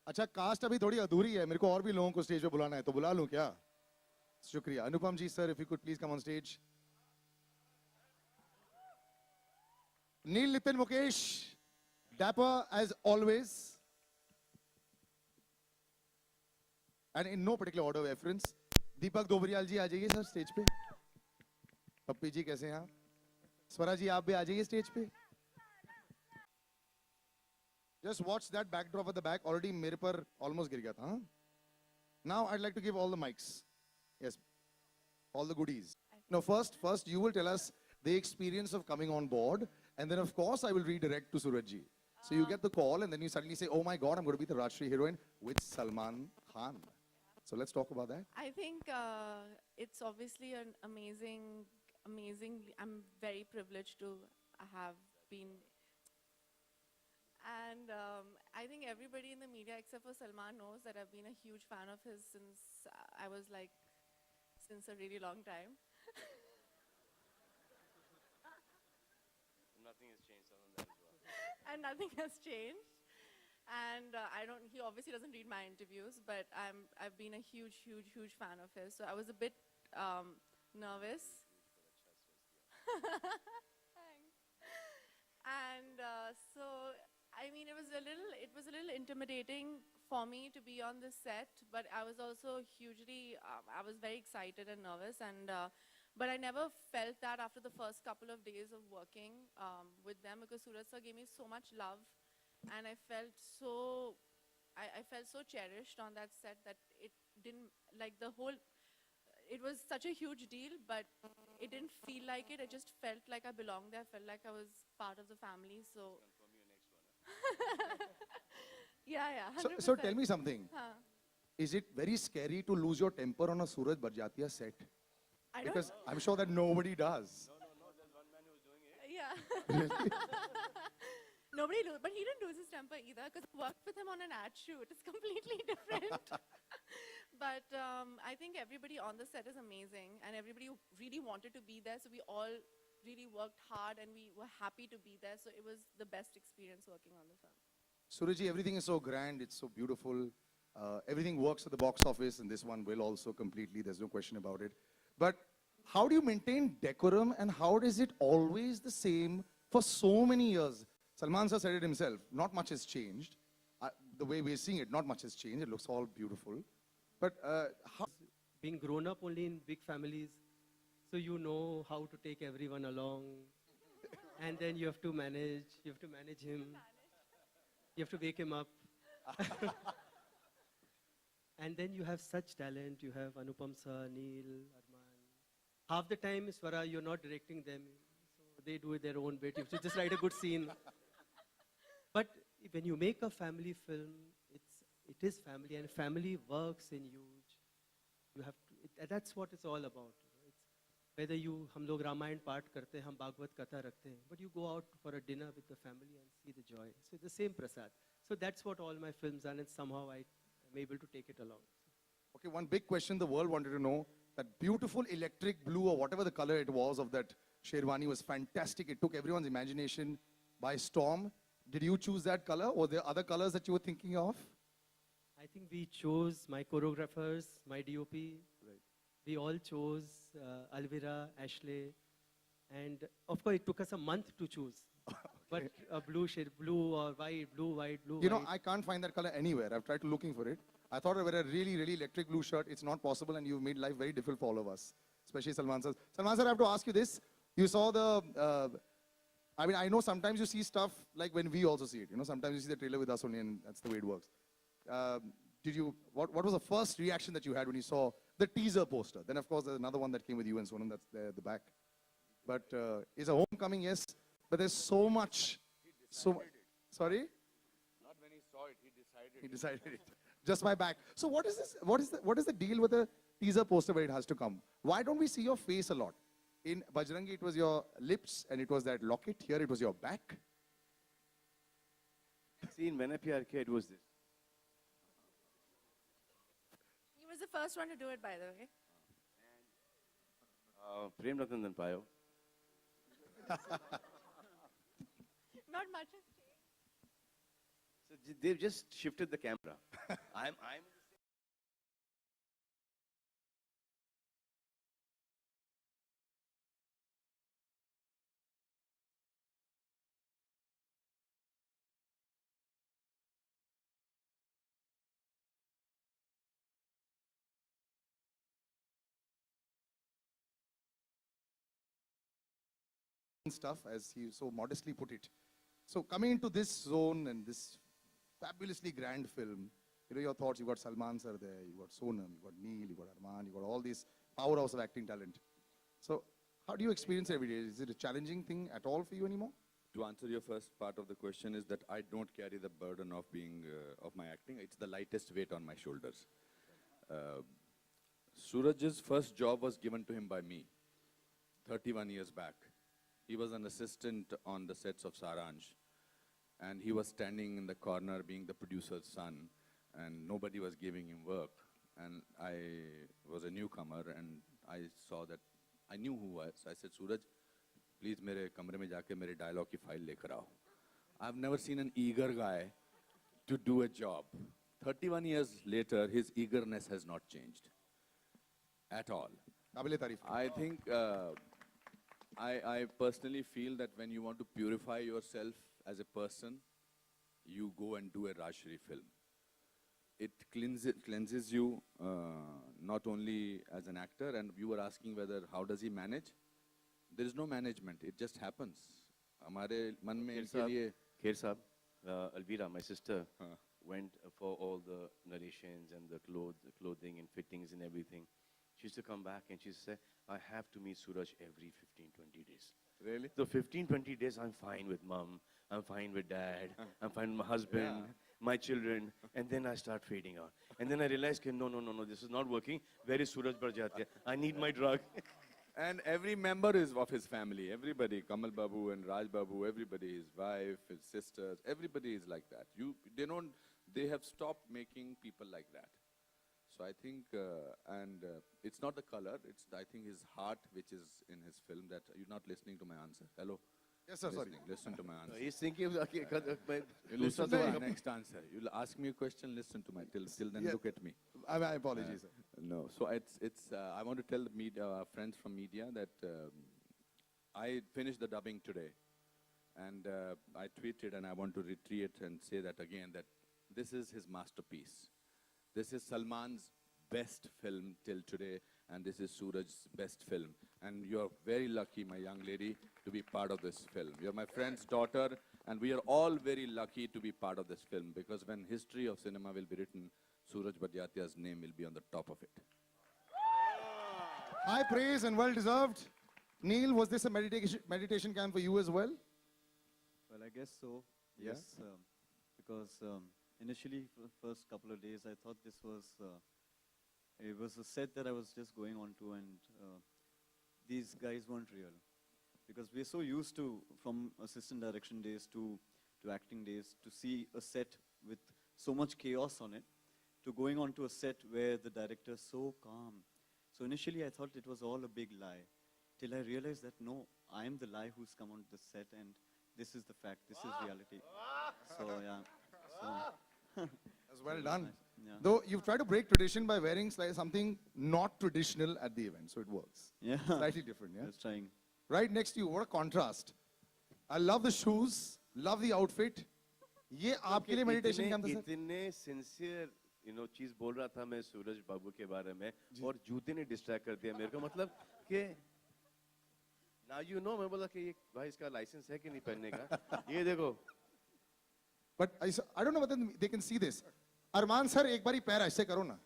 अच्छा, कास्ट अभी थोड़ी अधूरी है, मेरे को और भी लोगों को स्टेज पे बुलाना है, तो बुला लूं क्या? शुक्रिया। Anupam ji sir, if you could please come on stage. Neil, Nitin, Mukesh, dapper as always, and in no particular order of reference. दीपक दोबरियाल जी आ जाइए सर स्टेज पे। पप्पी जी कैसे हैं आप? स्वरा जी आप भी आ जाइए स्टेज पे। Just watch that backdrop at the back. Already मेरे पर almost गिर गया था. हाँ? Now I'd like to give all the mics. Yes, all the goodies. No, first you will tell us the experience of coming on board, and then of course I will redirect to Suraj ji. So you get the call, and then you suddenly say, "Oh my God, I'm going to be the Rajshri heroine with Salman Khan." So let's talk about that. I think it's obviously an amazing. I'm very privileged to have been, and I think everybody in the media except for Salman knows that I've been a huge fan of his since I was like, since a really long time. Nothing has changed other than that as well. And nothing has changed. And he obviously doesn't read my interviews, but I've been a huge fan of his. So I was a bit nervous. Thanks. And so, I mean, it was a little intimidating for me to be on this set, but I was also I was very excited and nervous, and but I never felt that after the first couple of days of working with them, because Suraj sir gave me so much love, and I felt so cherished on that set that it didn't, like, it was such a huge deal, but it didn't feel like it. I just felt like I belonged there. I felt like I was part of the family. So Confirm your next one. Huh? yeah, So tell me something. Huh. Is it very scary to lose your temper on a Suraj Barjatia set? I don't. Because I'm sure that nobody does. No. There's one man who's doing it. Yeah. But he didn't lose his temper either, because I worked with him on an ad shoot. It's completely different. But I think everybody on the set is amazing, and everybody really wanted to be there. So we all really worked hard, and we were happy to be there. So it was the best experience working on the film. Surajji, everything is so grand, it's so beautiful. Everything works at the box office, and this one will also completely, there's no question about it. But how do you maintain decorum, and how is it always the same for so many years? Salman sir said it himself, not much has changed. The way we're seeing it, not much has changed. It looks all beautiful. But how? Being grown up only in big families, so you know how to take everyone along. And then you have to manage him. You have to wake him up. And then you have such talent. You have Anupam sir, Neil, Arman. Half the time, Swara, you're not directing them. So they do their own bit. You have to just write a good scene. But when you make a family film, it is family, and family works in huge. You have to, that's what it's all about. It's whether हम लोग रामायण पाठ करते हैं, हम भागवत कथा रखते हैं, but you go out for a dinner with the family and see the joy. So it's the same prasad. So that's what all my films are, and somehow I am able to take it along. Okay, one big question the world wanted to know, that beautiful electric blue or whatever the color it was of that Sherwani was fantastic. It took everyone's imagination by storm. Did you choose that color, or there other colors that you were thinking of? I think we chose, my choreographers, my DOP, Right. we all chose Alvira, Ashley, and of course it took us a month to choose. But a blue shade, blue or white, blue, white, blue, You know, white. I can't find that color anywhere. I've tried looking for it. I thought I wear a really electric blue shirt. It's not possible, and you've made life very difficult for all of us, especially Salman sir. Salman sir, I have to ask you this. You saw the, I mean, I know sometimes you see stuff like when we also see it. You know, sometimes you see the trailer with us only, and that's the way it works. What was the first reaction that you had when you saw the teaser poster? Then, of course, there's another one that came with you and Sonam, that's there at the back. But it's a homecoming, yes, but there's so much. Sorry? Not when he saw it, he decided. He decided it. Just my back. So what is this? What is the deal with the teaser poster where it has to come? Why don't we see your face a lot? In Bajrangi, it was your lips and it was that locket. Here, it was your back. See, in Maine Pyar Kiya, it was this. He was the first one to do it, by the way. Prem Ratan Payo. Not much has changed. So they've just shifted the camera. I'm stuff, as he so modestly put it. So coming into this zone and this fabulously grand film, you know, your thoughts, you got Salman sir there, you got Sonam, you got Neil, you got Arman, you got all these powerhouse of acting talent. So how do you experience it every day? Is it a challenging thing at all for you anymore? To answer your first part of the question is that I don't carry the burden of being of my acting. It's the lightest weight on my shoulders. Suraj's first job was given to him by me 31 years back. He was an assistant on the sets of Saransh, and he was standing in the corner being the producer's son, and nobody was giving him work. And I was a newcomer, and I saw that I knew who I was. I said, Suraj, please मेरे कमरे में जाके मेरे dialogue की file लेकर आओ. I've never seen an eager guy to do a job. 31 years later, his eagerness has not changed at all. Kabile tarif. I think I personally feel that when you want to purify yourself as a person, you go and do a Rajshri film. It cleanses you not only as an actor, and you were asking whether how does he manage? There is no management. It just happens. हमारे मन में इनके लिए Kher Saab, Alvira, my sister, हाँ. went for all the narrations and the clothing and fittings and everything. She used to come back and she used to say, I have to meet Suraj every 15, 20 days. Really? So 15, 20 days, I'm fine with mom, I'm fine with dad, I'm fine with my husband, my children, and then I start fading out. And then I realized, no, this is not working. Where is Suraj Barjatia? I need my drug. And every member is of his family. Everybody, Kamal Babu and Raj Babu, everybody, his wife, his sisters, everybody is like that. They have stopped making people like that. So I think, it's not the color, it's I think his heart which is in his film that you're not listening to my answer. Hello? Yes, sir, sorry. Listen to my answer. He's thinking, okay, You listen to my next answer. You'll ask me a question, listen to my, till then Yeah. look at me. My apologies, sir. No, so I want to tell the media, friends from media that I finished the dubbing today, and I tweeted, and I want to retreat and say that again, that this is his masterpiece. This is Salman's best film till today, and this is Suraj's best film. And you're very lucky, my young lady, to be part of this film. You're my friend's daughter, and we are all very lucky to be part of this film, because when history of cinema will be written, Suraj Barjatia's name will be on the top of it. High praise and well deserved. Neil, was this a meditation camp for you as well? Well, I guess so. Yeah? Yes, because initially, for the first couple of days, I thought this was it was a set that I was just going on to, and these guys weren't real, because we're so used to, from assistant direction days to acting days, to see a set with so much chaos on it, to going on to a set where the director's so calm. So initially, I thought it was all a big lie, till I realized that no, I'm the lie who's come on the set, and this is the fact, this is reality. So yeah, so That's well it was done. nice. Yeah. Though you've tried to break tradition by wearing something not traditional at the event, so it works. Yeah, Slightly different, yeah? I was trying. Right next to you, what a contrast. I love the shoes, love the outfit. ये आपके लिए meditation camp था sir? इतने sincere, चीज बोल रहा था मैं सूरज बाबू के बारे में, और जूते ने distract कर दिया मेरे को, मतलब कि now मैं बोला कि ये भाई इसका लाइसेंस है कि नहीं पहनने का, ये देखो. But I don't know whether they can see this. Arman sir एक बारी पैर ऐसे करो ना.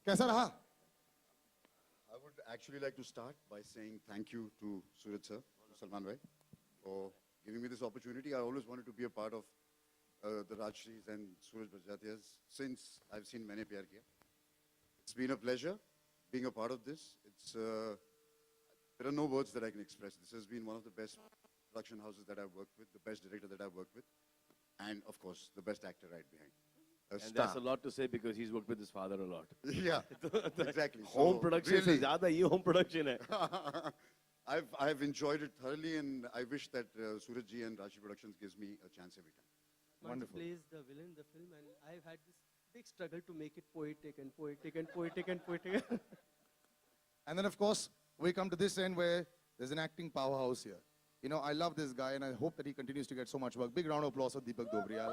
कैसा रहा? I would actually like to start by saying thank you to Suraj sir, Salman bhai, for giving me this opportunity. I always wanted to be a part of the Rajshris and Suraj Barjatias since I've seen Maine Pyar Kiya. It's been a pleasure being a part of this. There are no words that I can express. This has been one of the best production houses that I've worked with, the best director that I've worked with, and of course, the best actor right behind. A And star. that's a lot to say because he's worked with his father a lot. Yeah, exactly. Home So, production से really, ज़्यादा ये home production है. I've enjoyed it thoroughly, and I wish that Suraj ji and Rashi Productions gives me a chance every time. Manju Wonderful. plays the villain in the film, and I've had this big struggle to make it poetic and poetic and poetic and poetic. And then, of course, we come to this end where there's an acting powerhouse here. You know, I love this guy, and I hope that he continues to get so much work. Big round of applause for Deepak Dobriyal.